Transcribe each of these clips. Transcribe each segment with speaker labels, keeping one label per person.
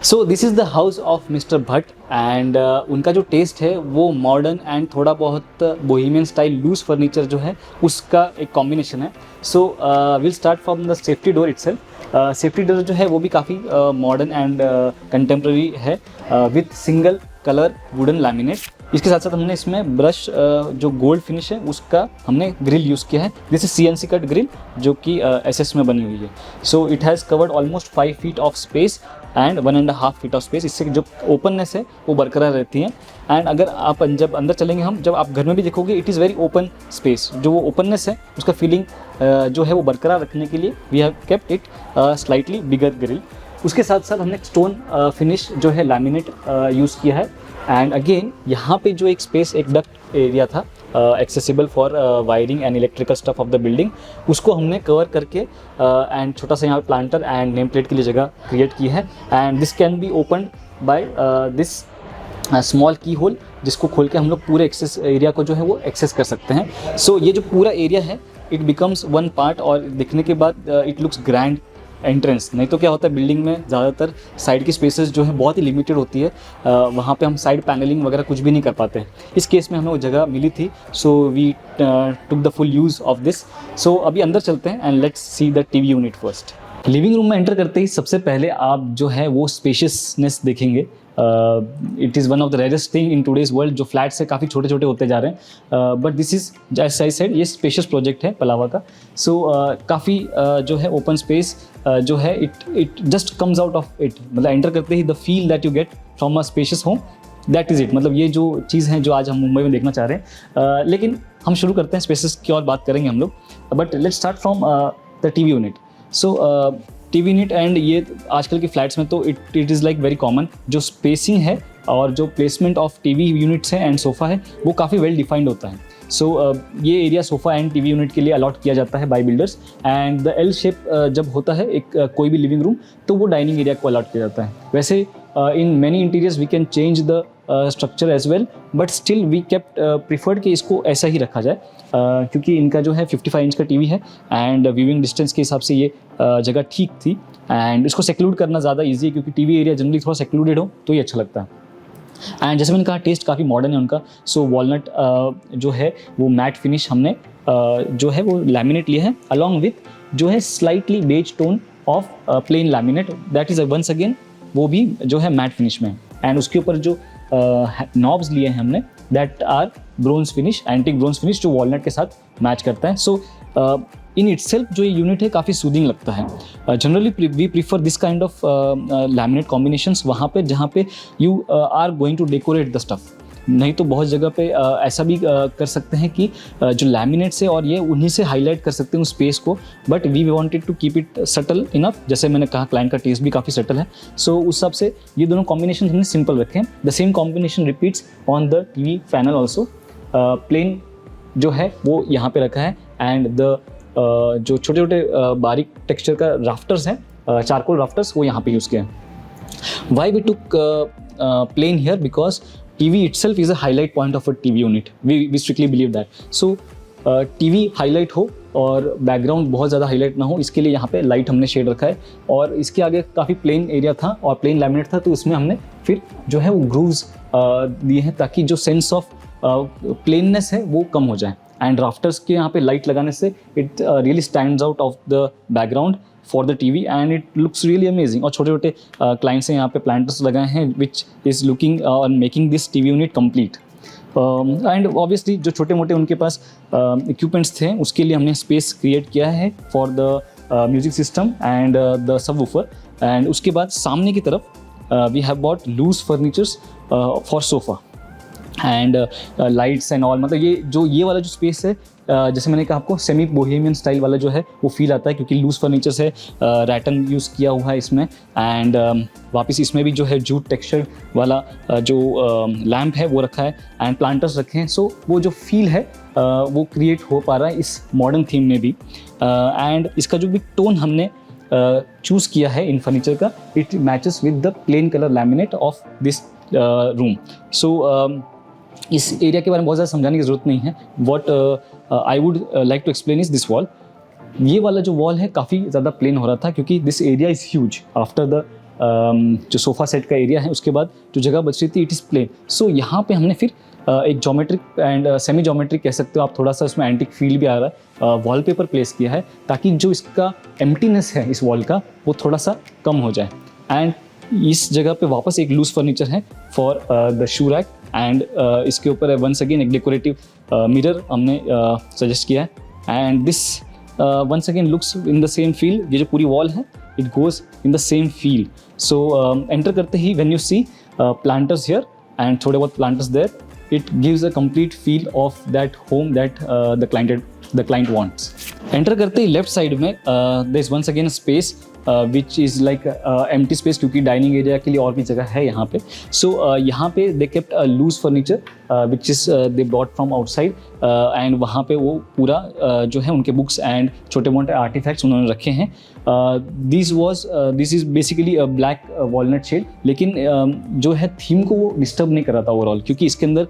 Speaker 1: So this is the house of mister Bhatt and उनका जो test है वो मॉडर्न एंड थोड़ा बहुत बोहेमियन स्टाइल लूज फर्नीचर जो है उसका एक कॉम्बिनेशन है. So will start from the safety door itself. Safety door जो है वो भी काफ़ी मॉडर्न एंड कंटेम्प्रेरी है with single colour wooden laminate. इसके साथ साथ हमने इसमें ब्रश जो गोल्ड फिनिश है उसका हमने ग्रिल यूज़ किया है. This is CNC cut grill जो कि SS में बनी हुई है. So it has covered almost 5 feet of space and 1.5 feet of space. इससे जो ओपननेस है वो बरकरार रहती है. एंड अगर आप जब अंदर चलेंगे हम जब आप घर में भी देखोगे it is very open space. जो वो ओपननेस है उसका फीलिंग जो है वो बरकरार रखने के लिए we have kept it slightly bigger grill. उसके साथ साथ हमने स्टोन फिनिश जो है लैमिनेट यूज़ किया है. एंड अगेन यहाँ पे जो एक स्पेस एक डक्ट एरिया था accessible for wiring and electrical stuff of the building उसको हमने कवर करके एंड छोटा सा यहाँ प्लांटर एंड नेम प्लेट के लिए जगह क्रिएट की है. And this can be open by this small की होल जिसको खोल के हम लोग पूरे एक्सेस एरिया को जो है वो एक्सेस कर सकते हैं. सो ये जो पूरा एरिया है इट बिकम्स वन पार्ट और दिखने के बाद इट लुक्स ग्रैंड एंट्रेंस. नहीं तो क्या होता है बिल्डिंग में ज़्यादातर साइड की स्पेसेस जो है बहुत ही लिमिटेड होती है. वहाँ पे हम साइड पैनलिंग वगैरह कुछ भी नहीं कर पाते. इस केस में हमें वो जगह मिली थी so we took the full use of this. So अभी अंदर चलते हैं and let's see the TV unit first. Living room में एंटर करते ही सबसे पहले आप जो है वो स्पेशियसनेस देखेंगे. It is one of the rarest thing in today's world. जो फ्लैट्स है काफ़ी छोटे छोटे होते जा रहे हैं but this is as I said ये स्पेशियस प्रोजेक्ट है पलावा का. सो काफ़ी जो है ओपन स्पेस जो है it just comes out of it. मतलब एंटर करते ही the feel that you get from a spacious home that is it. मतलब ये जो चीज़ है जो आज हम मुंबई में देखना चाह रहे हैं. लेकिन हम शुरू करते हैं स्पेसेस की और बात करेंगे हम लोग. But let's start from the TV unit. So TV unit and ये आजकल के फ्लैट्स में तो it is like very common. जो स्पेसिंग है और जो प्लेसमेंट ऑफ TV यूनिट्स है एंड सोफ़ा है वो काफ़ी वेल डिफाइंड होता है. सो ये area sofa and TV unit के लिए अलॉट किया जाता है by builders. And the L shape जब होता है एक कोई भी लिविंग रूम तो वो डाइनिंग एरिया को अलॉट किया जाता है. वैसे in many interiors we can change the structure as well but still we kept preferred कि इसको ऐसा ही रखा जाए क्योंकि इनका जो है 55 इंच का TV है एंड व्यूइंग डिस्टेंस के हिसाब से ये जगह ठीक थी. एंड इसको सेक्लूड करना ज़्यादा ईजी है क्योंकि TV एरिया जनरली थोड़ा सेक्लूडेड हो तो ये अच्छा लगता है. एंड जैसे मैंने कहा टेस्ट काफ़ी मॉडर्न है उनका. सो वॉलनट जो है वो मैट फिनिश हमने जो है वो लैमिनेट लिया है अलॉन्ग विथ जो है slightly beige tone of plain laminate that is once again वो भी जो है मैट फिनिश में. एंड उसके ऊपर जो नॉब्स लिए हैं हमने that are bronze finish antique bronze finish जो वॉलनट के साथ मैच करता है. सो इन इटसेल्फ जो ये यूनिट है काफ़ी सूदिंग लगता है. Generally we prefer this kind of laminate combinations वहाँ पे जहाँ पे you are going to decorate the stuff. नहीं तो बहुत जगह पे ऐसा भी कर सकते हैं कि जो लैमिनेट्स है और ये उन्हीं से हाईलाइट कर सकते हैं उस स्पेस को. But we wanted to keep it subtle enough. जैसे मैंने कहा क्लाइंट का टेस्ट भी काफ़ी सटल है. सो उस हिसाब से ये दोनों कॉम्बिनेशन हमने सिंपल रखे हैं. The same combination repeats on the TV panel also. Plain जो है वो यहाँ पे रखा है एंड द जो छोटे छोटे बारीक टेक्सचर का राफ्टर्स हैं चारकोल राफ्टर्स वो यहाँ पे यूज़ किया है. Why we took plain here because TV itself is a highlight point of a TV unit. We strictly believe that. So TV highlight हो और बैकग्राउंड बहुत ज़्यादा हाईलाइट ना हो इसके लिए यहाँ पे लाइट हमने शेड रखा है. और इसके आगे काफ़ी प्लेन एरिया था और प्लेन लैमिनेट था तो उसमें हमने फिर जो है वो ग्रूव्स दिए हैं ताकि जो सेंस ऑफ प्लेननेस है वो कम हो जाए. एंड राफ्टर्स के यहाँ पे लाइट लगाने से it really stands out of the background for the TV and it looks really amazing. और छोटे छोटे क्लाइंट्स हैं यहाँ पे प्लांटर्स लगाए हैं विच इज़ लुकिंग और making this TV unit complete. And obviously जो छोटे मोटे उनके पास इक्विपमेंट्स थे उसके लिए हमने स्पेस क्रिएट किया है for the music system and the subwoofer. And उसके बाद सामने की तरफ we have bought loose furnitures for sofa and lights and all. मतलब ये वाला जो स्पेस है जैसे मैंने कहा आपको सेमी बोहेमियन स्टाइल वाला जो है वो फील आता है क्योंकि लूज फर्नीचर से रैटन यूज़ किया हुआ है इसमें. एंड वापस इसमें भी जो है जूट टेक्सचर वाला जो लैम्प है वो रखा है एंड प्लांटर्स रखे हैं. सो वो जो फील है वो क्रिएट हो पा रहा है इस मॉडर्न थीम में भी. एंड इसका जो भी टोन हमने चूज़ किया है इन फर्नीचर का it matches with the plain colour laminate of this room. So इस एरिया के बारे में बहुत ज़्यादा समझाने की ज़रूरत नहीं है. What I would like to explain is this wall. ये वाला जो वॉल है काफ़ी ज़्यादा प्लेन हो रहा था क्योंकि this area is huge. After the जो सोफ़ा सेट का एरिया है, उसके बाद जो जगह बच रही थी इट इज़ प्लेन। सो यहाँ पे हमने फिर एक ज्योमेट्रिक एंड सेमी ज्योमेट्रिक कह सकते हो आप, थोड़ा सा उसमें एंटिक फील भी आ रहा है, वॉलपेपर प्लेस किया है ताकि जो इसका एम्प्टीनेस है इस वॉल का वो थोड़ा सा कम हो जाए। एंड इस जगह पे वापस एक लूज फर्नीचर है for the shoe rack, and इसके ऊपर वंस अगेन एक डेकोरेटिव मिरर हमने सजेस्ट किया है। And this once again looks in the same feel, ये जो पूरी वॉल है it goes in the same feel. So enter करते ही when you see planters here and थोड़े बहुत planters there, it gives a complete feel of that home that the client wants. Enter करते ही left side में there is once again a space which is like empty space, क्योंकि dining area के लिए और भी जगह है यहाँ पे। सो यहाँ पे they kept a loose furniture which is they brought from outside and वहाँ पे वो पूरा जो है उनके बुक्स एंड छोटे मोटे आर्टिफैक्ट्स उन्होंने रखे हैं। This is basically a black walnut shade, लेकिन जो है थीम को वो डिस्टर्ब नहीं कर रहा था ओवरऑल, क्योंकि इसके अंदर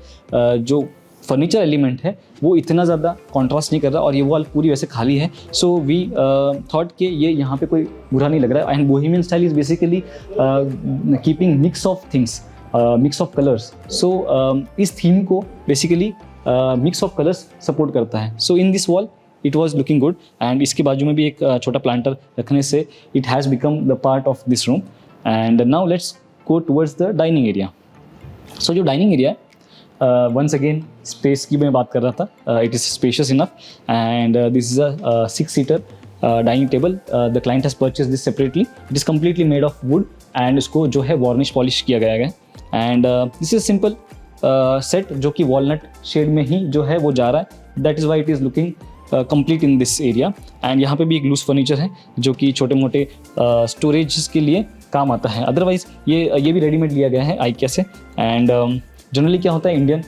Speaker 1: जो फर्नीचर एलिमेंट है वो इतना ज़्यादा कॉन्ट्रास्ट नहीं कर रहा और ये वॉल पूरी वैसे खाली है। सो वी थॉट कि ये यहाँ पे कोई बुरा नहीं लग रहा है। And bohemian style is basically keeping mix of things, mix of colours. So इस थीम को basically mix of colours support करता है। So in this wall it was looking good, and इसके बाजू में भी एक छोटा प्लांटर रखने से it has become the part of this room. And now let's go towards the dining area. So जो डाइनिंग एरिया है, वंस अगेन स्पेस की मैं बात कर रहा था, it is spacious enough, and this is a 6-seater dining table. The client has purchase this separately, it is completely made of would and इसको जो है वार्निश पॉलिश किया गया है। And this is simple set जो कि walnut shade में ही जो है वो जा रहा है, that is why it is looking complete in this area. And यहाँ पे भी एक लूज फर्नीचर है जो कि छोटे मोटे स्टोरेज के लिए काम आता है। अदरवाइज़ ये भी रेडीमेड लिया गया है आइकिया से। एंड जनरली क्या होता है, इंडियन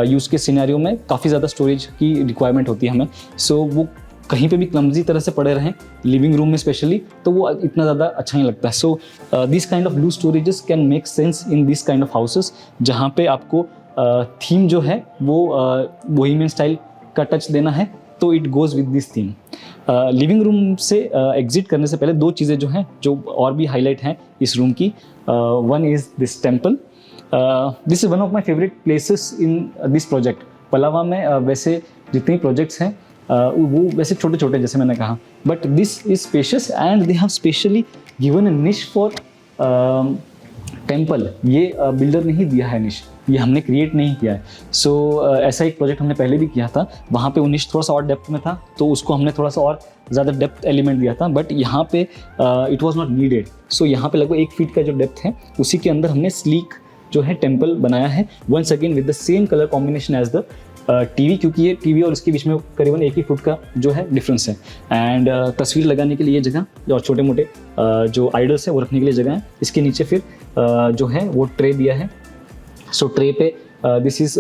Speaker 1: यूज़ के सिनेरियो में काफ़ी ज़्यादा स्टोरेज की रिक्वायरमेंट होती है हमें। सो वो कहीं पे भी क्लमजी तरह से पड़े रहें, लिविंग रूम में स्पेशली, तो वो इतना ज़्यादा अच्छा नहीं लगता है। So this kind of loose storages can make sense in this kind of houses, जहाँ पे आपको थीम जो है वो बोहेमियन स्टाइल का टच देना है, तो it goes with this theme. Living room से एग्जिट करने से पहले दो चीज़ें जो हैं जो और भी हाईलाइट हैं इस रूम की, one is this temple. This is one of my favourite places in this project. Pallava में वैसे जितने प्रोजेक्ट्स हैं वो वैसे छोटे छोटे जैसे मैंने कहा, but this is spacious and they have specially given a निश फॉर टेम्पल। ये बिल्डर ने ही दिया है निश, ये हमने क्रिएट नहीं किया है। सो ऐसा एक प्रोजेक्ट हमने पहले भी किया था, वहाँ पे वो निश थोड़ा सा और डेप्थ में था तो उसको हमने थोड़ा सा और ज़्यादा डेप्थ एलिमेंट दिया था, बट यहाँ पे इट वॉज नॉट नीडेड। सो यहाँ पे लगभग 1 फीट का जो डेप्थ है उसी के अंदर हमने स्लीक जो है टेम्पल बनाया है, once again with the same colour combination as the TV, क्योंकि ये टीवी और इसके बीच में करीबन 1 ही फुट का जो है डिफरेंस है। एंड तस्वीर लगाने के लिए ये जगह और छोटे मोटे जो आइडल्स है वो रखने के लिए जगह है। इसके नीचे फिर जो है वो ट्रे दिया है। सो ट्रे पे this is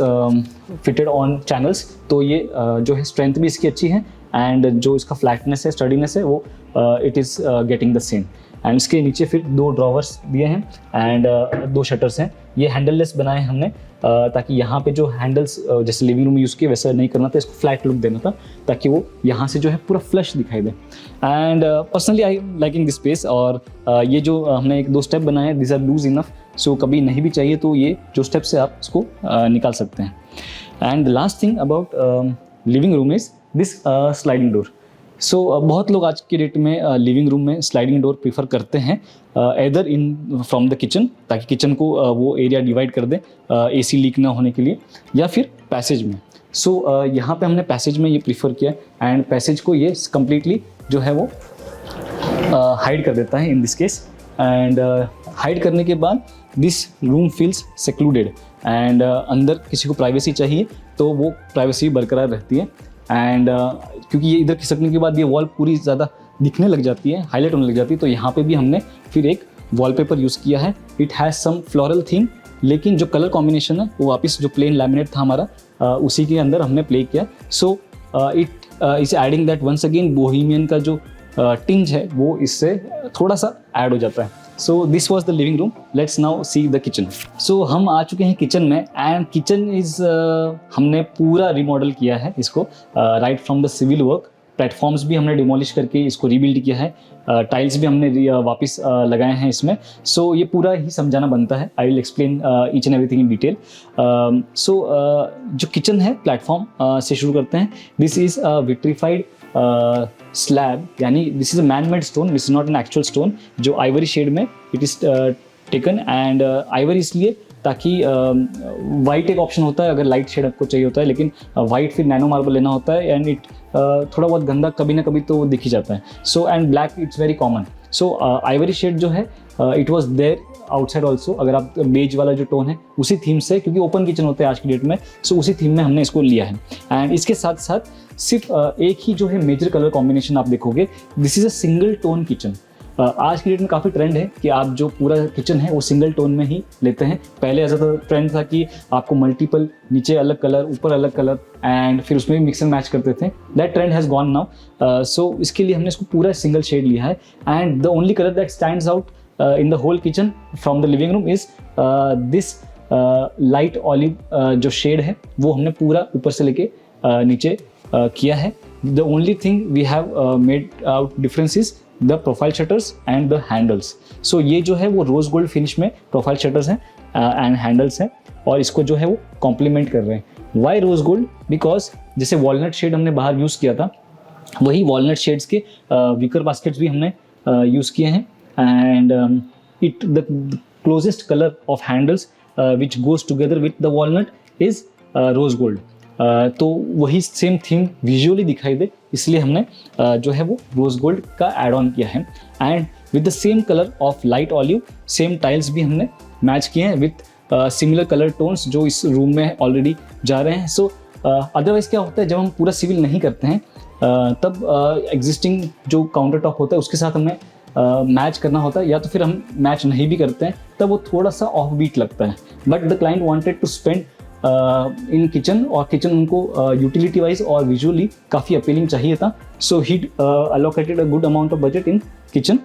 Speaker 1: fitted on channels, तो ये जो है स्ट्रेंथ भी इसकी अच्छी है एंड जो इसका फ्लैटनेस है, स्टडीनेस है, वो it is getting the same. And इसके नीचे फिर 2 ड्रॉवर्स दिए हैं एंड 2 शटर्स हैं। ये हैंडललेस बनाए हैं हमने ताकि यहाँ पे जो हैंडल्स जैसे लिविंग रूम में यूज़ किए वैसा नहीं करना था, इसको फ्लैट लुक देना था ताकि वो यहाँ से जो है पूरा फ्लश दिखाई दे। And personally I liking this space. और ये जो हमने 1-2 स्टेप बनाए हैं, this are loose enough, so कभी नहीं भी चाहिए तो ये जो स्टेप से आप इसको निकाल सकते हैं। And the last thing about living room is this sliding door. So बहुत लोग आज के डेट में लिविंग रूम में स्लाइडिंग डोर प्रीफर करते हैं, either in from the kitchen, ताकि किचन को वो एरिया डिवाइड कर दे AC लीक ना होने के लिए, या फिर पैसेज में। सो यहाँ पे हमने पैसेज में ये प्रीफर किया एंड पैसेज को ये कम्प्लीटली जो है वो हाइड कर देता है इन दिस केस। एंड हाइड करने के बाद this room feels secluded and अंदर किसी को प्राइवेसी चाहिए तो वो प्राइवेसी बरकरार रहती है। एंड क्योंकि ये इधर खिसकने के बाद ये वॉल पूरी ज़्यादा दिखने लग जाती है, हाईलाइट होने लग जाती है, तो यहाँ पे भी हमने फिर एक वॉलपेपर यूज़ किया है। It has some floral theme, लेकिन जो कलर कॉम्बिनेशन है वो वापस जो प्लेन लैमिनेट था हमारा उसी के अंदर हमने प्ले किया। So it is adding that once again bohemian का जो टिंज है वो इससे थोड़ा सा ऐड हो जाता है। So this was the living room. Let's now see the kitchen. So हम आ चुके हैं किचन में एंड किचन इज़ हमने पूरा रिमॉडल किया है इसको right from the civil work. Platforms भी हमने डिमोलिश करके इसको रीबिल्ड किया है, टाइल्स भी हमने वापस लगाए हैं इसमें. सो ये पूरा ही समझाना बनता है. I will explain each and everything in detail. So जो किचन है प्लेटफॉर्म से शुरू करते हैं. दिस इज़ विट्रीफाइड स्लैब, यानी this is a man made stone, this is not an actual stone. जो आइवरी शेड में it is taken, and ivory इसलिए ताकि वाइट एक ऑप्शन होता है अगर लाइट शेड आपको चाहिए होता है, लेकिन वाइट फिर नैनो मार्बल लेना होता है, एंड इट थोड़ा बहुत गंदा कभी ना कभी तो दिख ही जाता है. So and black it's very common. So ivory shade जो है it was there outside also. अगर आप बेज वाला जो टोन है उसी थीम से, क्योंकि ओपन किचन होते हैं आज की डेट में, सो उसी थीम में हमने इसको लिया है. एंड इसके साथ साथ सिर्फ एक ही जो है मेजर कलर कॉम्बिनेशन आप देखोगे. This is a single tone kitchen. आज की डेट में काफ़ी ट्रेंड है कि आप जो पूरा किचन है वो सिंगल टोन में ही लेते हैं. पहले ऐसा तो ट्रेंड था कि आपको मल्टीपल, नीचे अलग कलर ऊपर अलग कलर, एंड फिर उसमें भी मिक्स एंड मैच करते थे. That trend has gone now. So इसके लिए हमने इसको पूरा सिंगल शेड लिया है. And the only colour that stands out in the whole kitchen from the living room is this light olive. जो शेड है वो हमने पूरा ऊपर से लेके नीचे किया है. The only thing we have made out difference is the profile shutters and the handles. So ये जो है वो रोज गोल्ड फिनिश में प्रोफाइल शटर्स हैं एंड हैंडल्स हैं, और इसको जो है वो कॉम्प्लीमेंट कर रहे हैं. Why rose gold? बिकॉज जैसे वॉलनट शेड हमने बाहर यूज़ किया था, वही वॉलनट शेड्स के विकर बास्केट्स भी हमने यूज़ किए हैं. And it the closest colour of handles which goes together with the walnut is rose gold. तो वही सेम थीम विजुअली दिखाई दे, इसलिए हमने जो है वो रोज गोल्ड का एड ऑन किया है. And with the same colour of light olive, same tiles भी हमने मैच किए हैं विथ सिमिलर कलर टोन्स जो इस रूम में ऑलरेडी जा रहे हैं. सो अदरवाइज़ क्या होता है, जब हम पूरा सिविल नहीं करते हैं तब एग्जिस्टिंग जो काउंटर टॉप होता है उसके साथ हमें मैच करना होता है, या तो फिर हम मैच नहीं भी करते हैं तब वो थोड़ा सा ऑफ बीट लगता है. But the client wanted to spend in kitchen, और किचन उनको यूटिलिटी वाइज और विजुअली काफ़ी अपीलिंग चाहिए था. So he allocated a good amount of budget in kitchen.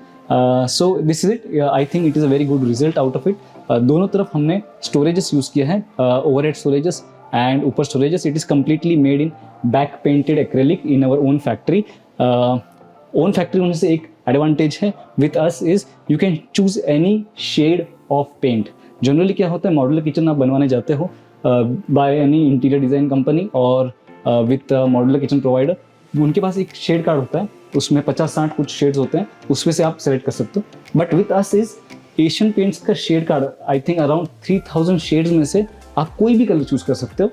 Speaker 1: So this is it. I think it is a very good result out of it. दोनों तरफ हमने storages use किए हैं, overhead storages and ऊपर storages. It is completely made in back painted acrylic in our own factory. Own factory होने से एक advantage है with us is you can choose any shade of paint. Generally क्या होता है, मॉड्यूलर किचन आप बनवाने जाते हो by any interior design company और विथ मॉड्यूलर किचन प्रोवाइडर, उनके पास एक शेड कार्ड होता है, उसमें 50-60 कुछ शेड्स होते हैं, उसमें से आप सेलेक्ट कर सकते हो. But with us is Asian Paints का shade card, I think around 3000 shades में से आप कोई भी कलर चूज़ कर सकते हो,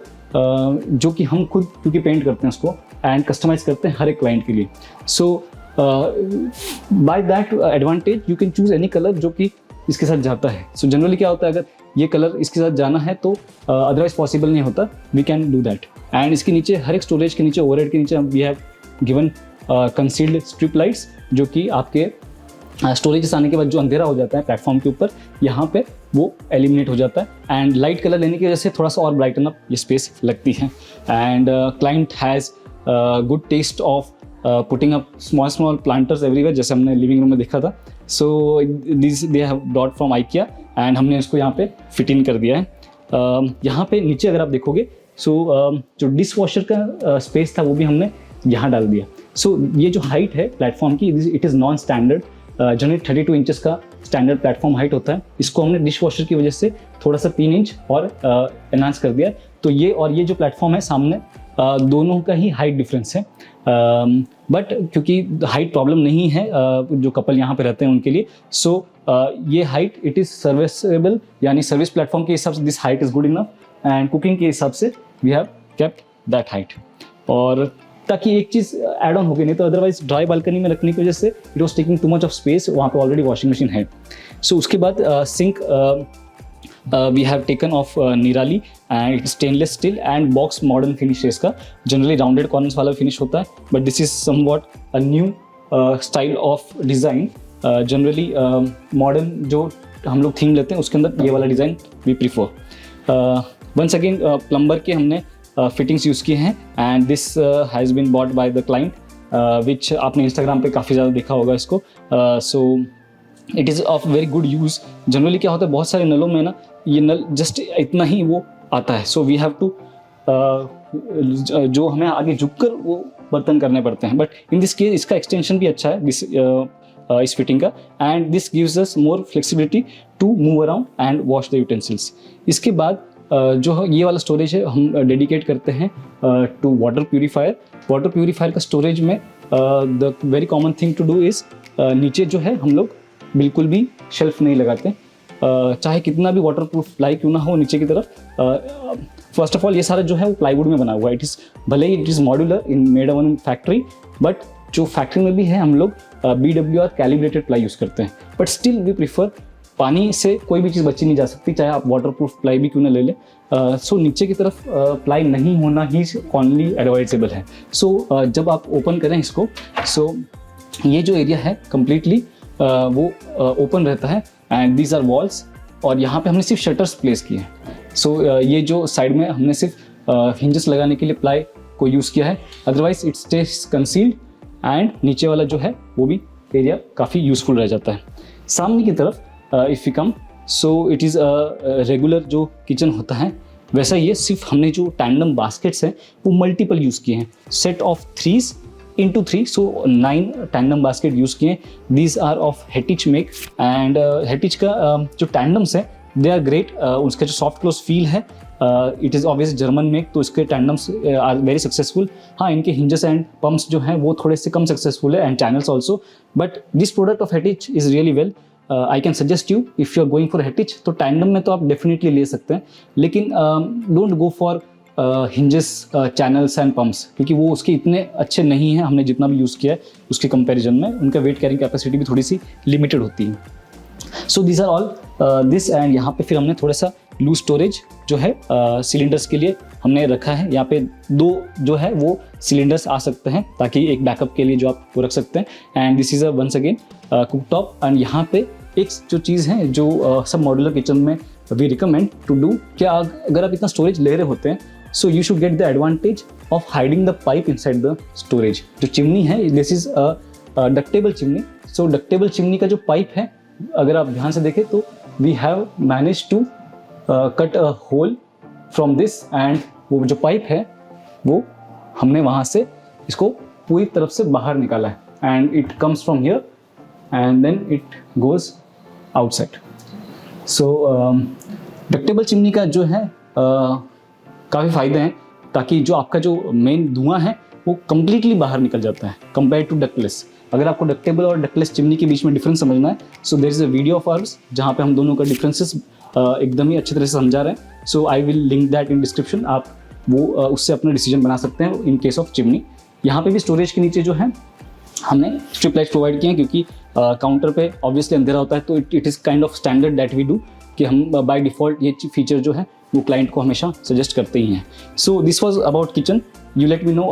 Speaker 1: जो कि हम खुद क्योंकि पेंट करते हैं उसको एंड कस्टमाइज करते हैं हर एक क्लाइंट के लिए. So by that advantage you can choose any colour जो कि इसके साथ जाता है. सो जनरली क्या होता है, अगर ये कलर इसके साथ जाना है तो अदरवाइज पॉसिबल नहीं होता. We can do that. And इसके नीचे हर एक स्टोरेज के नीचे, ओवरहेड के नीचे we have given concealed strip lights, जो कि आपके स्टोरेजेस आने के बाद जो अंधेरा हो जाता है प्लेटफॉर्म के ऊपर, यहाँ पे वो एलिमिनेट हो जाता है. एंड लाइट कलर लेने की वजह से थोड़ा सा और ब्राइटन अप ये स्पेस लगती है. And client has good taste of putting up small planters everywhere, जैसे हमने लिविंग रूम में देखा था. So this they have brought from IKEA and हमने इसको यहाँ पे फिट इन कर दिया है. यहाँ पे नीचे अगर आप देखोगे, सो जो डिश वॉशर का स्पेस था वो भी हमने यहाँ डाल दिया. सो ये जो हाइट है प्लेटफॉर्म की, it is non standard. Generally 32 inches का स्टैंडर्ड प्लेटफॉर्म हाइट होता है. इसको हमने डिश वॉशर की वजह से थोड़ा सा 3 इंच और एनहांस कर दिया. तो ये और ये जो प्लेटफॉर्म है सामने, दोनों का ही हाइट डिफरेंस है. बट क्योंकि हाइट प्रॉब्लम नहीं है जो कपल यहाँ पे रहते हैं उनके लिए, सो ये हाइट इट इज़ सर्विसेबल, यानी सर्विस प्लेटफॉर्म के हिसाब से this height is good enough, and cooking के हिसाब से we have kept that height. और ताकि एक चीज़ एड ऑन हो गई, नहीं तो अदरवाइज ड्राई बालकनी में रखने की वजह से it was taking too much of space. वहाँ पे ऑलरेडी वॉशिंग मशीन है. सो उसके बाद sink we have taken of Nirali and it stainless steel and box modern finish है इसका. जनरली राउंडेड कॉर्नर्स वाला फिनिश होता है, but this is somewhat a new style of design. Generally modern जो हम लोग थीम लेते हैं उसके अंदर ये वाला design we prefer. Once again plumber के हमने फिटिंग्स यूज़ किए हैं and this has been bought by the client, which आपने इंस्टाग्राम पे काफ़ी ज़्यादा देखा होगा इसको. So it is of very good use. Generally क्या होता है, बहुत सारे नलों में ना ये नल जस्ट इतना ही वो आता है. सो वी हैव टू जो हमें आगे झुककर वो बर्तन करने पड़ते हैं, बट इन दिस केस इसका एक्सटेंशन भी अच्छा है इस फिटिंग का, and this gives us more flexibility to move around and wash the utensils. इसके बाद जो ये वाला स्टोरेज है हम डेडिकेट करते हैं to water purifier. Water purifier का स्टोरेज में the very common thing to do is नीचे जो है हम लोग बिल्कुल भी शेल्फ नहीं लगाते, चाहे कितना भी वाटर प्रूफ प्लाई क्यों ना हो नीचे की तरफ। फर्स्ट ऑफ ऑल ये सारा जो है वो प्लाईवुड में बना हुआ है, भले ही it is modular in made in factory, but जो फैक्ट्री में भी है हम लोग BWR कैलिब्रेटेड प्लाई यूज़ करते हैं, बट स्टिल वी प्रीफर, पानी से कोई भी चीज़ बची नहीं जा सकती, चाहे आप वाटर प्रूफ प्लाई भी क्यों ना ले लें। सो नीचे की तरफ प्लाई नहीं होना ही ओनली एडवाइजेबल है। सो जब आप ओपन करें इसको, सो ये जो एरिया है कम्प्लीटली वो ओपन रहता है, एंड दीज आर वॉल्स, और यहाँ पे हमने सिर्फ शटर्स प्लेस किए हैं। सो ये जो साइड में हमने सिर्फ हिंजेस लगाने के लिए प्लाई को यूज़ किया है, otherwise it stage concealed, and नीचे वाला जो है वो भी एरिया काफ़ी यूज़फुल रह जाता है। सामने की तरफ if you come, so it is regular जो किचन होता है वैसा ये, सिर्फ हमने जो टैंडम बास्केट्स हैं वो मल्टीपल यूज़ किए हैं, set of 3 into 3, so 9 tandem basket use किए। These are of Hettich make, and Hettich का जो टैंडम्स हैं दे आर ग्रेट, उसका जो सॉफ्ट क्लोज फील है, it is obvious German make, तो इसके टैंडम्स आर वेरी सक्सेसफुल। हाँ, इनके हिंजेस एंड पम्प्स जो हैं वो थोड़े से कम सक्सेसफुल है, and channels also, but this product of Hettich is really well. I can suggest you if you are going for Hettich, तो टैंडम में तो आप डेफिनेटली ले सकते हैं, लेकिन don't go for hinges, channels and pumps, क्योंकि वो उसके इतने अच्छे नहीं हैं। हमने जितना भी यूज़ किया है उसके कंपैरिजन में उनका वेट कैरिंग कैपेसिटी भी थोड़ी सी लिमिटेड होती है। So these are all this, and यहाँ पे फिर हमने थोड़ा सा लूज स्टोरेज जो है सिलेंडर्स के लिए हमने रखा है। यहाँ पे 2 जो है वो सिलेंडर्स आ सकते हैं, ताकि एक बैकअप के लिए जो आप वो रख सकते हैं, and this is a once again cook top. And यहाँ पे एक जो चीज़ है जो सब मॉड्यूलर किचन में वी रिकमेंड टू डू, कि अगर आप इतना स्टोरेज ले रहे होते हैं, so you should get the advantage of hiding the pipe inside the storage. जो चिमनी है, this is a ductable chimney. So ductable chimney का जो पाइप है, अगर आप ध्यान से देखें तो we have manage to cut a hole from this, and वो जो पाइप है वो हमने वहाँ से इसको पूरी तरफ से बाहर निकाला है, and it comes from here and then it goes outside. So ductable chimney का जो है काफ़ी फ़ायदे हैं, ताकि जो आपका जो मेन धुआं है वो कम्प्लीटली बाहर निकल जाता है कंपेयर टू डक्टलेस। अगर आपको डक्टेबल और डक्टलेस चिमनी के बीच में डिफरेंस समझना है, so there is a video of ours जहाँ पे हम दोनों का डिफरेंसेस एकदम ही अच्छी तरह से समझा रहे हैं। So I will link that in description, आप वो उससे अपना डिसीजन बना सकते हैं इन केस ऑफ चिमनी। यहाँ पे भी स्टोरेज के नीचे जो है हमने स्ट्रिप लाइट प्रोवाइड किए हैं, क्योंकि काउंटर पे ऑब्वियसली अंधेरा होता है, तो it is kind of standard that we do, कि हम बाय डिफ़ॉल्ट ये फीचर जो है वो क्लाइंट को हमेशा सजेस्ट करते ही हैं। So this was about kitchen. You let me know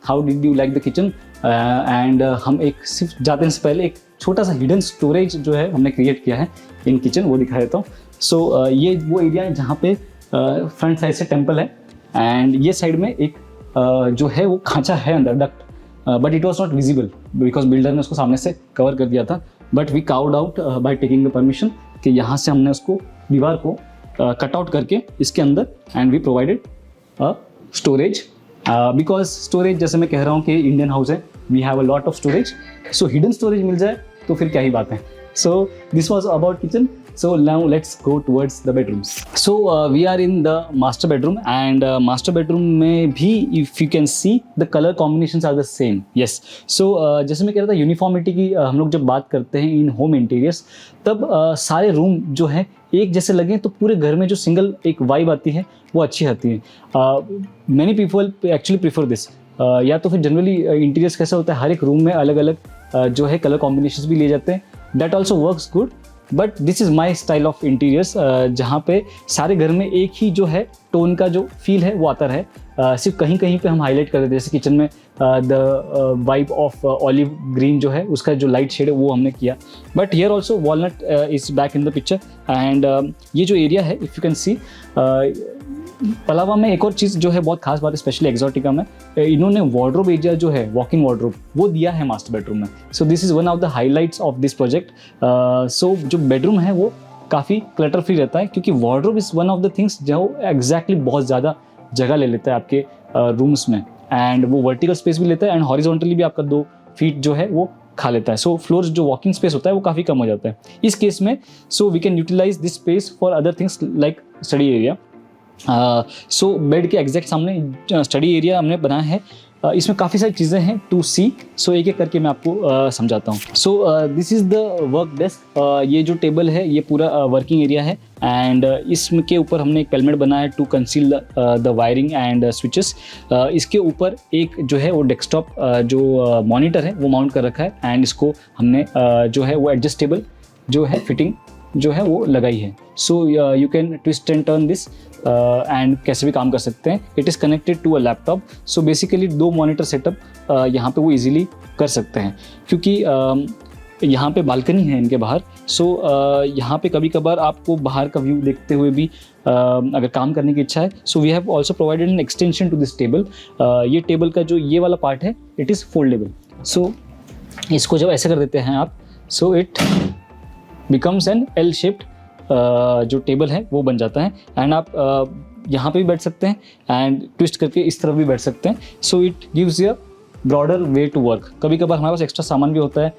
Speaker 1: how did you like the kitchen, and हम एक सिर्फ जाने से पहले एक छोटा सा हिडन स्टोरेज जो है हमने क्रिएट किया है इन किचन, वो दिखा देता हूँ। सो ये वो एरिया है जहाँ पे फ्रंट साइड से टेम्पल है, एंड ये साइड में एक जो है वो खांचा है अंदर, duct, but it was not visible because builder ने उसको सामने से कवर कर दिया था, but we could out by taking the permission कि यहाँ से हमने उसको दीवार को कट आउट करके इसके अंदर, and we provided storage, because storage जैसे मैं कह रहा हूँ कि इंडियन हाउस है, we have a lot of storage, so hidden storage मिल जाए तो फिर क्या ही बात है। So this was about kitchen. So now let's go towards the bedrooms. So we are in the master bedroom, and master bedroom में भी if you can see the color combinations are the same. Yes. So जैसे मैं कह रहा था uniformity की हम लोग जब बात करते हैं इन होम इंटीरियर्स, तब सारे रूम जो है एक जैसे लगे तो पूरे घर में जो सिंगल एक वाइब आती है वो अच्छी आती है। Many people actually prefer this, या तो फिर जनरली इंटीरियर्स कैसा होता है हर एक रूम में अलग अलग जो है कलर कॉम्बिनेशंस भी लिए जाते हैं, that also works good, but this is my style of interiors, जहाँ पे सारे घर में एक ही जो है टोन का जो फील है वो आता रहे। सिर्फ कहीं कहीं पे हम हाईलाइट कर देते हैं, जैसे किचन में the vibe of olive green जो है उसका जो लाइट शेड है वो हमने किया, but here also walnut is back in the picture. And ये जो एरिया है if you can see, Pallava में एक और चीज़ जो है बहुत खास बात है, स्पेशली एक्सोटिका में इन्होंने वार्डरोब एरिया जो है वॉकिंग वार्डरोब वो दिया है मास्टर बेडरूम में। So this is one of the highlights of this project. So जो बेडरूम है वो काफ़ी क्लटर फ्री रहता है, क्योंकि wardrobe is one of the things जो एग्जैक्टली बहुत ज़्यादा जगह ले लेता है आपके रूम्स में। एंड वो वर्टिकल स्पेस भी लेता है एंड हॉरिजॉन्टली भी आपका 2 फीट जो है वो खा लेता है. सो फ्लोर जो वॉकिंग स्पेस होता है वो काफ़ी कम हो जाता है इस केस में. So we can utilise this space for other things like study area. So bed के एग्जैक्ट सामने स्टडी एरिया हमने बनाया है. इसमें काफ़ी सारी चीज़ें हैं टू सी. सो एक एक करके मैं आपको समझाता हूँ. सो this is the work desk. ये जो टेबल है ये पूरा वर्किंग एरिया है एंड इसके ऊपर हमने एक पेलमेट बनाया है to conceal the wiring and switches. इसके ऊपर एक जो है वो डेस्कटॉप जो मॉनिटर है वो माउंट कर रखा है एंड इसको हमने जो है वो एडजस्टेबल जो है फिटिंग जो है वो लगाई है. So you can twist and turn this and कैसे भी काम कर सकते हैं. It is connected to a laptop. So basically 2 monitor setup यहाँ पे वो इजीली कर सकते हैं क्योंकि यहाँ पे बालकनी है इनके बाहर. सो यहाँ पे कभी कभार आपको बाहर का व्यू देखते हुए भी अगर काम करने की इच्छा है. So we have also provided an extension to this table. ये टेबल का जो ये वाला पार्ट है इट इज़ फोल्डेबल. सो इसको जब ऐसे कर देते हैं आप so it becomes N L shaped जो टेबल है वो बन जाता है एंड आप यहाँ पे भी बैठ सकते हैं एंड ट्विस्ट करके इस तरफ भी बैठ सकते हैं. So it gives you broader way to work. कभी कभार हमारे पास एक्स्ट्रा सामान भी होता है.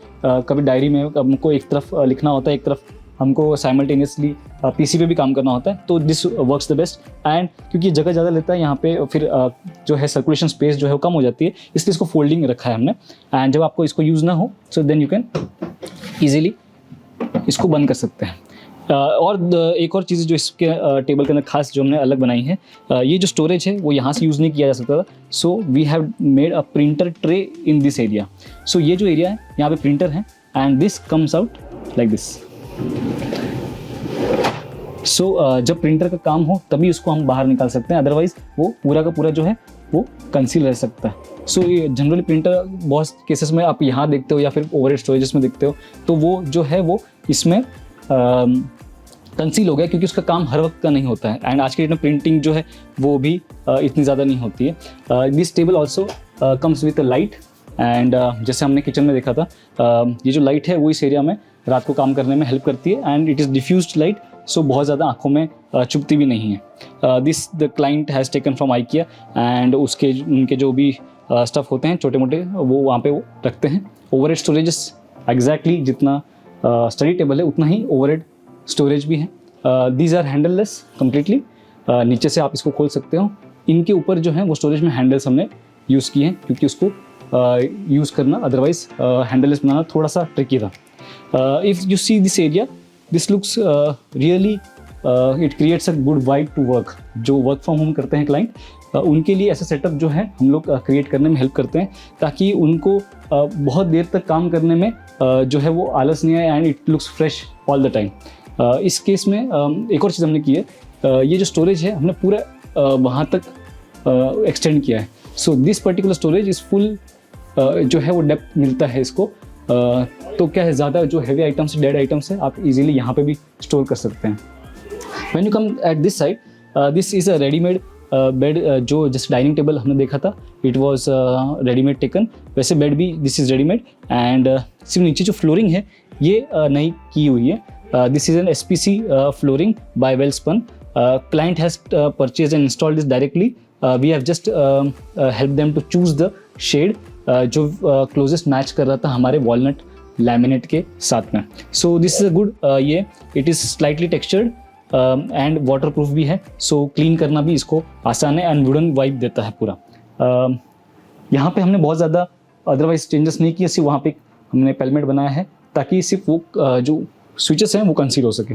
Speaker 1: कभी डायरी में हमको एक तरफ लिखना होता है, एक तरफ हमको साइमल्टेनियसली पीसी पे भी काम करना होता है. तो this works the best and क्योंकि जगह ज़्यादा लेता है यहाँ पे फिर जो है सर्कुलेशन स्पेस जो है वो कम हो जाती है, इसलिए इसको फोल्डिंग रखा है हमने. एंड जब आपको इसको यूज़ ना हो so then you can easily इसको बंद कर सकते हैं. और एक और चीज़ जो इसके टेबल के अंदर खास जो हमने अलग बनाई है, ये जो स्टोरेज है वो यहाँ से यूज़ नहीं किया जा सकता था. So we have made a printer tray in this area. So ये जो एरिया है यहाँ पे प्रिंटर है and this comes out like this. So जब प्रिंटर का काम हो तभी उसको हम बाहर निकाल सकते हैं, अदरवाइज वो पूरा का पूरा जो है वो कंसील रह सकता है. सो ये जनरली प्रिंटर बहुत केसेस में आप यहाँ देखते हो या फिर ओवरहेड स्टोरेजेस में देखते हो तो वो जो है वो इसमें कंसील हो गया क्योंकि उसका काम हर वक्त का नहीं होता है एंड आज के डेट में प्रिंटिंग जो है वो भी इतनी ज़्यादा नहीं होती है. This table also comes with a light and जैसे हमने किचन में देखा था ये जो लाइट है वो इस एरिया में रात को काम करने में हेल्प करती है and it is diffused light. So बहुत ज़्यादा आँखों में चुभती भी नहीं है. This the client has taken from IKEA and उनके जो भी स्टफ़ होते हैं छोटे मोटे वो वहाँ पे वो रखते हैं. ओवरहेड स्टोरेजेस एग्जैक्टली जितना स्टडी टेबल है उतना ही ओवरहेड स्टोरेज भी है. These are handleless completely. नीचे से आप इसको खोल सकते हो. इनके ऊपर जो है वो स्टोरेज में हैंडल्स हमने यूज़ किए हैं क्योंकि उसको यूज़ करना अदरवाइज हैंडललेस बनाना थोड़ा सा ट्रिकी था. If you see this area this looks really it creates a good vibe to work. जो वर्क फ्रॉम होम करते हैं क्लाइंट उनके लिए ऐसा सेटअप जो है हम लोग क्रिएट करने में हेल्प करते हैं ताकि उनको बहुत देर तक काम करने में जो है वो आलस नहीं आए and it looks fresh all the time. इस केस में एक और चीज़ हमने की है, ये जो स्टोरेज है हमने पूरा वहाँ तक एक्सटेंड किया है. So this particular storage is full जो है वो डेप्थ मिलता है इसको. तो क्या है ज़्यादा जो हैवी आइटम्स डेड आइटम्स है आप इजीली यहाँ पे भी स्टोर कर सकते हैं. When you come at this side this is a readymade bed. जो जैसे डाइनिंग टेबल हमने देखा था इट वाज रेडीमेड टेकन, वैसे बेड भी दिस इज़ रेडीमेड एंड सिर्फ नीचे जो फ्लोरिंग है ये नई की हुई है. This is an SPC flooring by Welspun. Client has purchase and installed this directly. We have just help them to choose the shade जो क्लोजेस्ट मैच कर रहा था हमारे वॉलनट लैमिनेट के साथ में. So this is a good. ये it is slightly textured and water proof भी है. सो क्लीन करना भी इसको आसान है एंड वुडन वाइब देता है पूरा. यहाँ पे हमने बहुत ज़्यादा अदरवाइज चेंजेस नहीं किए, सिर्फ वहाँ पे हमने पेलमेट बनाया है ताकि सिर्फ वो जो स्विचेस हैं वो कंसील हो सके.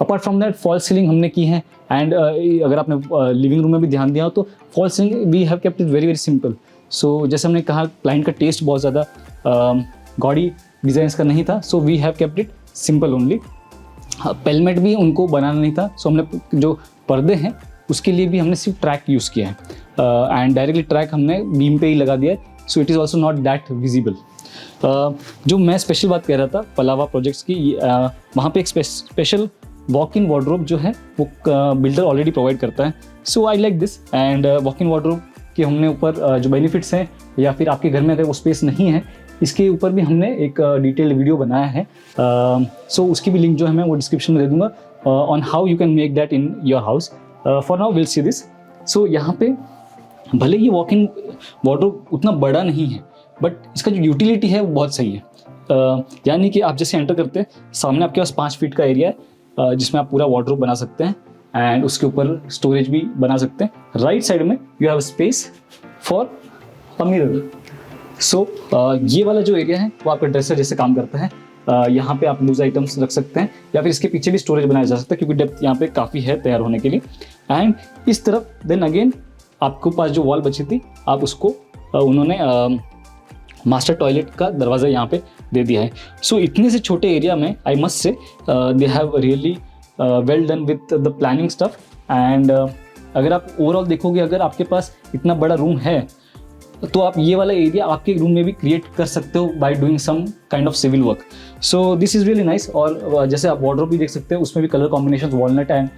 Speaker 1: Apart from that fall ceiling हमने की है एंड अगर आपने लिविंग रूम में भी ध्यान दिया हो तो false ceiling we have kept it very very simple. So जैसे हमने कहा क्लाइंट का टेस्ट बहुत ज़्यादा गॉडी डिज़ाइंस का नहीं था. So we have kept it simple only. Pelmet भी उनको बनाना नहीं था. सो हमने जो पर्दे हैं उसके लिए भी हमने सिर्फ ट्रैक यूज़ किया है एंड डायरेक्टली ट्रैक हमने बीम पे ही लगा दिया है. सो it is also not that visible. जो मैं स्पेशल बात कह रहा था पलावा प्रोजेक्ट्स की, वहाँ पे एक स्पेशल वॉक इन वार्डरोब जो है वो बिल्डर ऑलरेडी प्रोवाइड करता है. So I like this and walk in wardrobe के हमने ऊपर जो बेनिफिट्स हैं या फिर आपके घर में अगर वो स्पेस नहीं है इसके ऊपर भी हमने एक डिटेल्ड वीडियो बनाया है. सो उसकी भी लिंक जो है मैं वो डिस्क्रिप्शन में दे दूँगा on how you can make that in your house. For now will see this. So यहाँ पे भले ये वॉक इन वार्डरोब उतना बड़ा नहीं है, बट इसका जो यूटिलिटी है वो बहुत सही है। यानी कि आप जैसे एंटर करते हैं, सामने आपके पास 5 फीट का एरिया है जिसमें आप पूरा वार्डरोब बना सकते हैं एंड उसके ऊपर स्टोरेज भी बना सकते हैं। राइट साइड में you have space for a mirror. So ये वाला जो एरिया है वो आपका ड्रेसर जैसे काम करता है। यहाँ पे आप लूज आइटम्स रख सकते हैं या फिर इसके पीछे भी स्टोरेज बनाया जा सकता है क्योंकि डेप्थ यहाँ पे काफ़ी है तैयार होने के लिए। एंड इस तरफ देन अगेन आपके पास जो वॉल बची थी, आप उसको उन्होंने मास्टर टॉयलेट का दरवाज़ा यहाँ पे दे दिया है। सो इतने से छोटे एरिया में I must say they have really well done with the planning stuff. And अगर आप ओवरऑल देखोगे, अगर आपके पास इतना बड़ा रूम है तो आप ये वाला एरिया आपके रूम में भी क्रिएट कर सकते हो by doing some kind of civil work. So this is really nice. और जैसे आप वार्डरोब भी देख सकते हैं, उसमें भी colour combination walnut and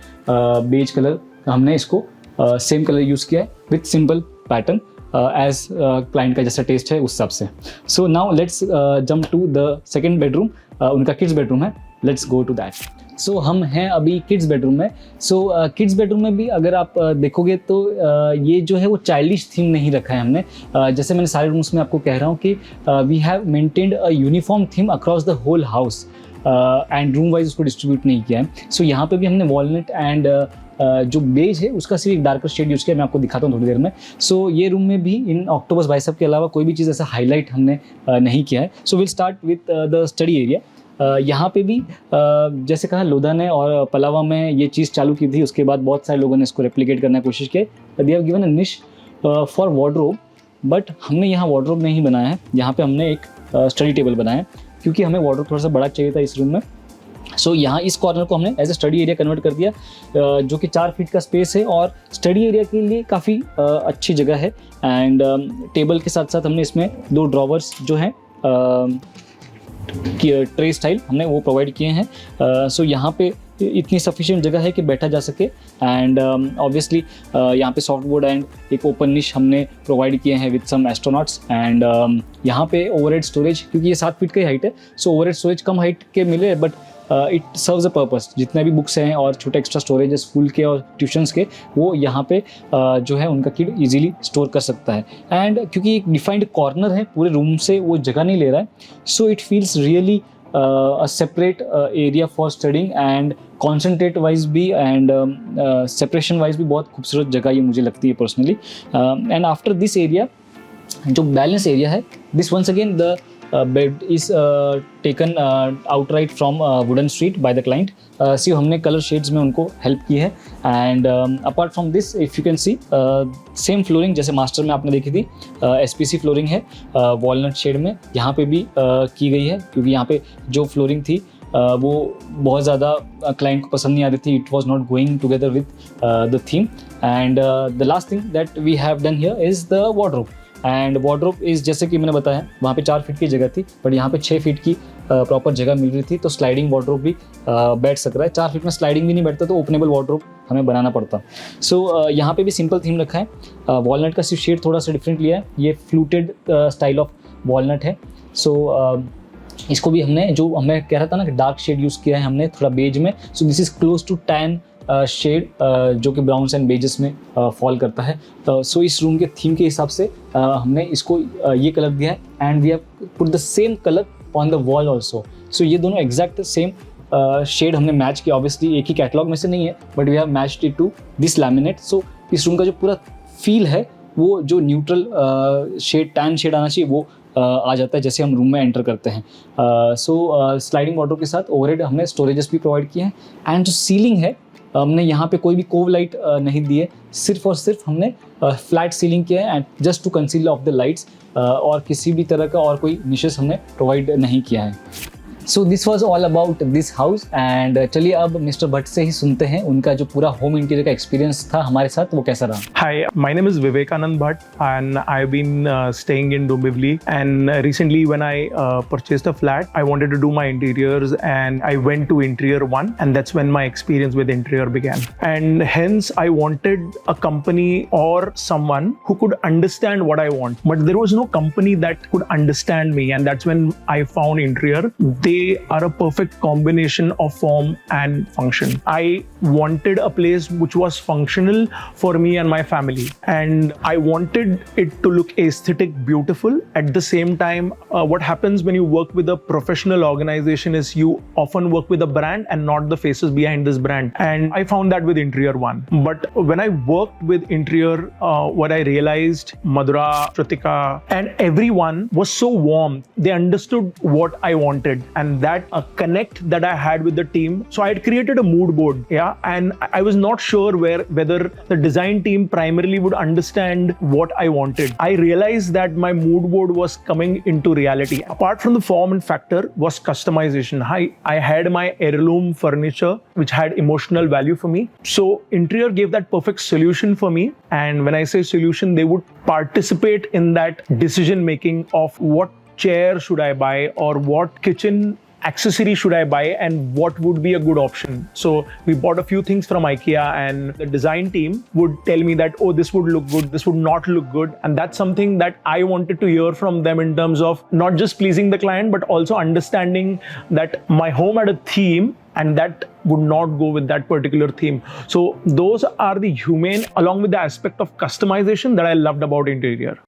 Speaker 1: beige colour, हमने इसको सेम कलर यूज़ किया है with simple pattern as client का जैसा टेस्ट है उस हिसाब से। So now let's jump to the second bedroom. उनका किड्स बेडरूम है, let's go to that. So हम हैं अभी किड्स बेडरूम में। सो किड्स बेडरूम में भी अगर आप देखोगे तो ये जो है वो चाइल्डिश थीम नहीं रखा है हमने। जैसे मैंने सारे रूम्स में आपको कह रहा हूँ कि we have maintained a uniform theme across the whole house and room wise उसको डिस्ट्रीब्यूट नहीं किया है। सो यहाँ पे भी हमने वॉलनट एंड जो बेज है उसका सिर्फ एक डार्कर शेड यूज़ किया, मैं आपको दिखाता हूँ थोड़ी देर में। सो ये रूम में भी इन ऑक्टोपस बाइसेप के अलावा कोई भी चीज़ ऐसा हाईलाइट हमने नहीं किया है। So will start with the study area. यहाँ पे भी जैसे कहा लोधा ने और पलावा में ये चीज़ चालू की थी, उसके बाद बहुत सारे लोगों ने इसको रेप्लिकेट करने की कोशिश की। दे हैव गिवन अ निश फॉर वार्डरोब, बट हमने यहाँ वार्डरोब नहीं बनाया है, यहाँ पे हमने एक स्टडी टेबल बनाया है क्योंकि हमें वार्डरोब थोड़ा सा बड़ा चाहिए था इस रूम में। सो यहाँ इस कॉर्नर को हमने as a study area convert कर दिया, जो कि 4 फीट का स्पेस है और स्टडी एरिया के लिए काफ़ी अच्छी जगह है। एंड टेबल के साथ साथ हमने इसमें 2 ड्रॉवर्स जो हैं ट्रे स्टाइल हमने वो प्रोवाइड किए हैं। सो यहाँ पे इतनी सफिशिएंट जगह है कि बैठा जा सके। एंड ऑब्वियसली यहाँ पे सॉफ्ट बोर्ड एंड एक ओपन निश हमने प्रोवाइड किए हैं विद सम एस्ट्रोनॉट्स। एंड यहाँ पे ओवरहेड स्टोरेज, क्योंकि ये 7 फीट की हाइट है, सो ओवरहेड स्टोरेज कम हाइट के मिले but it serves a purpose. जितने भी बुक्स हैं और छोटे एक्स्ट्रा स्टोरेज है स्कूल के और ट्यूशन्स के, वो यहाँ पे जो है उनका किड इजीली स्टोर कर सकता है। एंड क्योंकि एक डिफाइंड कॉर्नर है, पूरे रूम से वो जगह नहीं ले रहा है, so it feels really a separate area for studying and concentrate wise भी and separation wise भी बहुत खूबसूरत जगह ये मुझे लगती है personally. and after this area जो बैलेंस एरिया है, this once again the bed is taken outright from wooden street by the client। सी हमने कलर शेड्स में उनको हेल्प की है। And apart from this if you can see same flooring जैसे master में आपने देखी थी, SPC फ्लोरिंग है वॉलनट शेड में, यहाँ पे भी की गई है क्योंकि यहाँ पे जो फ्लोरिंग थी वो बहुत ज़्यादा क्लाइंट को पसंद नहीं आ रही थी। It was not going together with the theme. And the last thing that we have done here is the wardrobe. And wardrobe is जैसे कि मैंने बताया वहाँ पे 4 फीट की जगह थी, बट यहाँ पे 6 फीट की प्रॉपर जगह मिल रही थी, तो स्लाइडिंग वार्डरोब भी बैठ सक रहा है। 4 फीट में स्लाइडिंग भी नहीं बैठता तो ओपनेबल वार्डरोब हमें बनाना पड़ता। सो यहाँ पे भी सिंपल थीम रखा है। वॉलनट का सिर्फ शेड थोड़ा सा डिफरेंट लिया है, ये फ्लूटेड स्टाइल ऑफ वॉलनट है। सो इसको भी हमने, जो हमें कह रहा था ना कि डार्क शेड यूज़ किया है हमने थोड़ा बेज में, so this is close to tan shade जो कि ब्राउन्स एंड बेजेस में फॉल करता है। सो इस रूम के थीम के हिसाब से हमने इसको ये कलर दिया है and we have put the same colour on the wall also. So ये दोनों एग्जैक्ट सेम शेड हमने मैच किया। ऑब्वियसली एक ही कैटलॉग में से नहीं है, but we have matched it to this laminate. So इस रूम का जो पूरा फील है वो जो न्यूट्रल शेड, टैन शेड आना चाहिए वो आ जाता है जैसे हम रूम में एंटर करते हैं। सो स्लाइडिंग वार्डरोब के साथ ओवरहेड हमने स्टोरेजेस भी प्रोवाइड किए हैं। एंड जो सीलिंग है हमने यहाँ पे कोई भी कोव लाइट नहीं दी है, सिर्फ और सिर्फ हमने फ्लैट सीलिंग किया है and just to conceal of the lights, और किसी भी तरह का और कोई निशेस हमने प्रोवाइड नहीं किया है। So this was all about this house. And चलिए अब मिस्टर भट्ट से ही सुनते हैं उनका जो पूरा होम इंटीरियर का एक्सपीरियंस था हमारे साथ वो कैसा रहा।
Speaker 2: Hi, my name is Vivekanand Bhatt and I've been staying in Dombivli, and recently when I purchased a flat, I wanted to do my interiors and I went to Interior One, and that's when my experience with interior began. And hence I wanted a company or someone who could understand what I want, but there was no company that could understand me, and that's when I found Interior. They they are a perfect combination of form and function. I wanted a place which was functional for me and my family, and I wanted it to look aesthetic, beautiful. At the same time, what happens when you work with a professional organization is you often work with a brand and not the faces behind this brand. And I found that with Interior One. But when I worked with Interior, what I realized, Madhura, Shrutika, and everyone was so warm. They understood what I wanted, and that connect that I had with the team. So I had created a mood board, and I was not sure whether the design team primarily would understand what I wanted. I realized that my mood board was coming into reality. Apart from the form and factor was customization. I had my heirloom furniture which had emotional value for me. So Interior gave that perfect solution for me. And when I say solution, they would participate in that decision making of what chair should I buy or what kitchen accessory should I buy and what would be a good option. So we bought a few things from IKEA, and the design team would tell me that, oh, this would look good, this would not look good. And that's something that I wanted to hear from them in terms of not just pleasing the client, but also understanding that my home had a theme and that would not go with that particular theme. So those are the humane along with the aspect of customization that I loved about Interior.